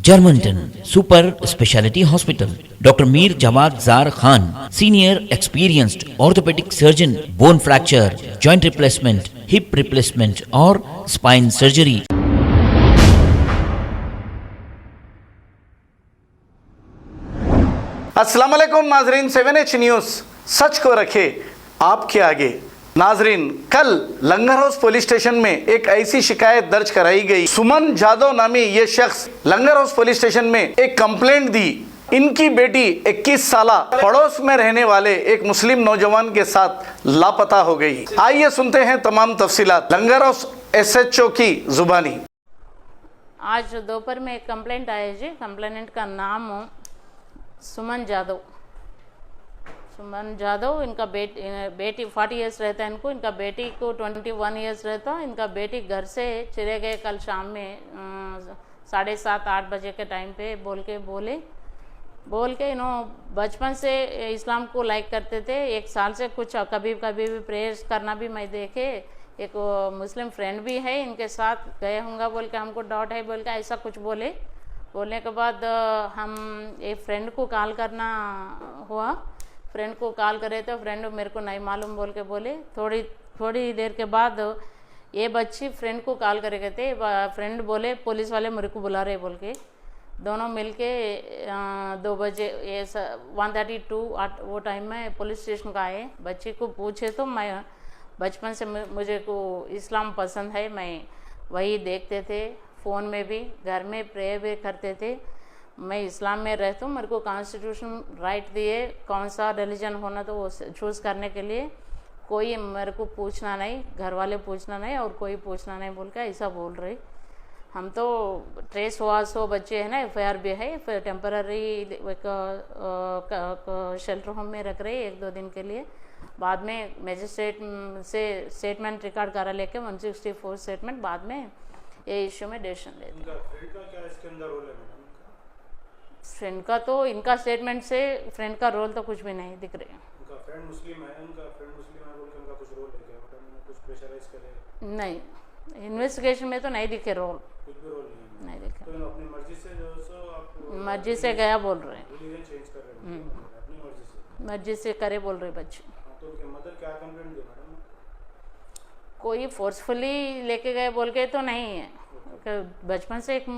Germanton super speciality hospital, doctor Mir Jawad Jar Khan, senior experienced orthopaedic surgeon, bone fracture, joint replacement, hip replacement और spine surgery. अस्सलाम वालेकुम नाजरीन, 7H news सच को रखे आपके आगे। नाजरीन, कल लंगर हाउस पुलिस स्टेशन में एक ऐसी शिकायत दर्ज कराई गई। सुमन जादव नामी ये शख्स लंगर हाउस पुलिस स्टेशन में एक कंप्लेंट दी। इनकी बेटी 21 साल पड़ोस में रहने वाले एक मुस्लिम नौजवान के साथ लापता हो गई। आइए सुनते हैं तमाम तफसीलात लंगर हाउस SHO की जुबानी। आज दोपहर में एक कंप्लेंट आया जी। कंप्लेनेंट का नाम सुमन जादव, इनका बेटी 40 इयर्स रहता है इनको, इनका बेटी को 21 इयर्स रहता। इनका बेटी घर से चले गए कल शाम में 7:30-8 बजे के टाइम पे बोल के इन्हों बचपन से इस्लाम को लाइक करते थे। 1 साल से कुछ कभी भी प्रेयर्स करना भी मैं देखे। एक मुस्लिम फ्रेंड भी है इनके साथ गए होंगे बोल के हमको डाउट है बोल के ऐसा कुछ बोलने के बाद हम एक फ्रेंड को कॉल करना हुआ। फ्रेंड को कॉल करे तो फ्रेंड मेरे को नहीं मालूम बोल के बोले। थोड़ी देर के बाद ये बच्ची फ्रेंड को कॉल करे गए थे। फ्रेंड बोले पुलिस वाले मेरे को बुला रहे बोल के। दोनों मिलके 2 बजे 1:32 वो टाइम में पुलिस स्टेशन का आए। बच्ची को पूछे तो मैं बचपन से मुझे को इस्लाम पसंद है, मैं वही देखते थे, फ़ोन में भी घर में प्रेयर भी करते थे। मैं इस्लाम में रहता हूँ, मेरे को कॉन्स्टिट्यूशन राइट दिए कौन सा रिलीजन होना तो वो चूज़ करने के लिए। कोई मेरे को पूछना नहीं, घर वाले पूछना नहीं और कोई पूछना नहीं बोल के ऐसा बोल रहे। हम तो ट्रेस हुआ 100 बच्चे हैं ना, FIR भी है। फिर टेम्पररी शेल्टर होम में रख रहे 1-2 दिन के लिए। बाद में मजिस्ट्रेट से स्टेटमेंट रिकॉर्ड करा लेके 164 स्टेटमेंट बाद में ये इश्यू में डिसीजन लेते हैं। फ्रेंड का तो इनका स्टेटमेंट से फ्रेंड का रोल तो कुछ भी नहीं दिख रहे। उनका फ्रेंड मुस्लिम है बोल के उनका कुछ रोल है क्या? कुछ प्रेशराइज करे? नहीं, इन्वेस्टिगेशन में तो नहीं दिखे रोल, कुछ भी रोल नहीं दिखे। तो अपनी मर्जी से आप मर्जी से गया बोल रहे हैं, रिलीजन चेंज कर रहे हैं अपनी मर्जी से करे बोल रहे बच्चे। तो उनके मदर क्या कंप्लेंट दी मैडम? कोई फोर्सफुली लेके गए बोल के तो नहीं है। बचपन से एक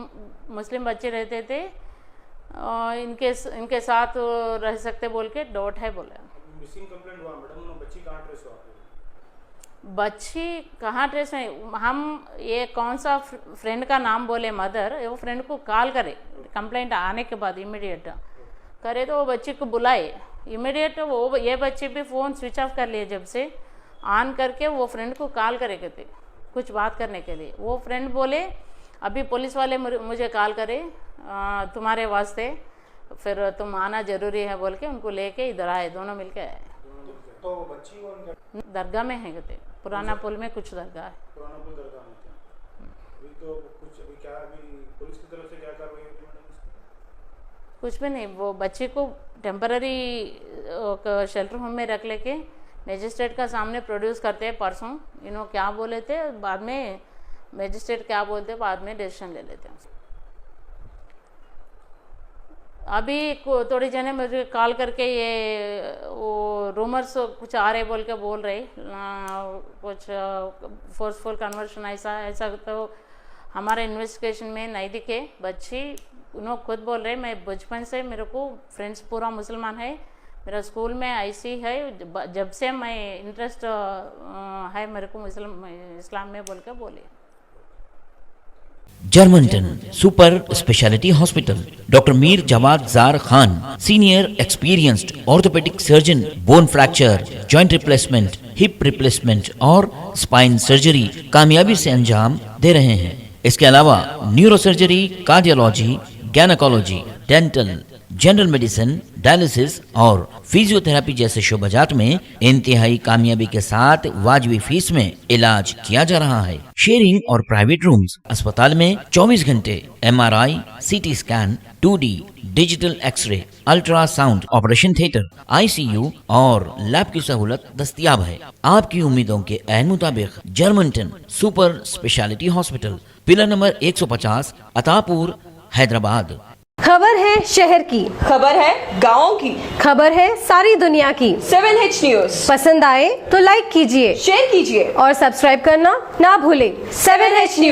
मुस्लिम बच्चे रहते थे और इनके साथ रह सकते बोल के डाउट है बोला। मिसिंग कंप्लेंट हुआ मैडम, बच्ची कहाँ ट्रेस हुआ? बच्ची कहाँ ट्रेस नहीं, हम ये कौन सा फ्रेंड का नाम बोले मदर, वो फ्रेंड को कॉल करे कंप्लेंट आने के बाद इमीडिएट करे तो वो बच्ची को बुलाए इमीडिएट। वो ये बच्चे भी फ़ोन स्विच ऑफ कर लिए, जब से ऑन करके वो फ्रेंड को कॉल करे थे कुछ बात करने के लिए। वो फ्रेंड बोले अभी पुलिस वाले मुझे कॉल करे तुम्हारे वास्ते, फिर तुम आना ज़रूरी है बोल के उनको लेके इधर आए, दोनों मिलके आए। तो बच्ची दरगाह में है कहते, पुराना पुल में कुछ दरगाह है। पुराना पुल दरगाह में अभी तो कुछ अभी क्या अभी पुलिस की तरफ से क्या कार्रवाई होगी मैडम? कुछ भी नहीं, वो बच्चे को टेम्पररी शेल्टर होम में रख लेके मजिस्ट्रेट का सामने प्रोड्यूस करते हैं। परसों इन्हों क्या बोले थे, बाद में मजिस्ट्रेट क्या बोलते बाद में डिसीजन ले लेते हैं। अभी थोड़ी जने मुझे कॉल करके ये वो रूमर्स कुछ आ रहे बोल के बोल रहे कुछ फोर्सफुल कन्वर्शन ऐसा तो हमारे इन्वेस्टिगेशन में नहीं दिखे। बच्ची उन्होंने खुद बोल रहे मैं बचपन से मेरे को फ्रेंड्स पूरा मुसलमान है, मेरा स्कूल में ऐसी है, जब से मैं इंटरेस्ट है मेरे को इस्लाम में बोल के बोले। Germanten super speciality hospital, doctor Mir Jawad Jar Khan, senior experienced orthopaedic surgeon, bone fracture, joint replacement, hip replacement और स्पाइन सर्जरी कामयाबी से अंजाम दे रहे हैं। इसके अलावा neuro surgery, cardiology, gynaecology, dental, general medicine, dialysis और फिजियोथेरेपी जैसे शोबाजात में इंतहाई कामयाबी के साथ वाजिबी फीस में इलाज किया जा रहा है। शेयरिंग और प्राइवेट रूम्स, अस्पताल में 24 घंटे MRI, CT scan, 2D digital x-ray, ultrasound, operation theatre, ICU और लैब की सहूलत दस्तयाब है। आपकी उम्मीदों के ऐन मुताबिक Germanten super speciality hospital, pillar number 150, Attapur, Hyderabad. खबर है शहर की, खबर है गाँव की, खबर है सारी दुनिया की। 7H न्यूज पसंद आए तो लाइक कीजिए, शेयर कीजिए और सब्सक्राइब करना ना भूलें। 7H news.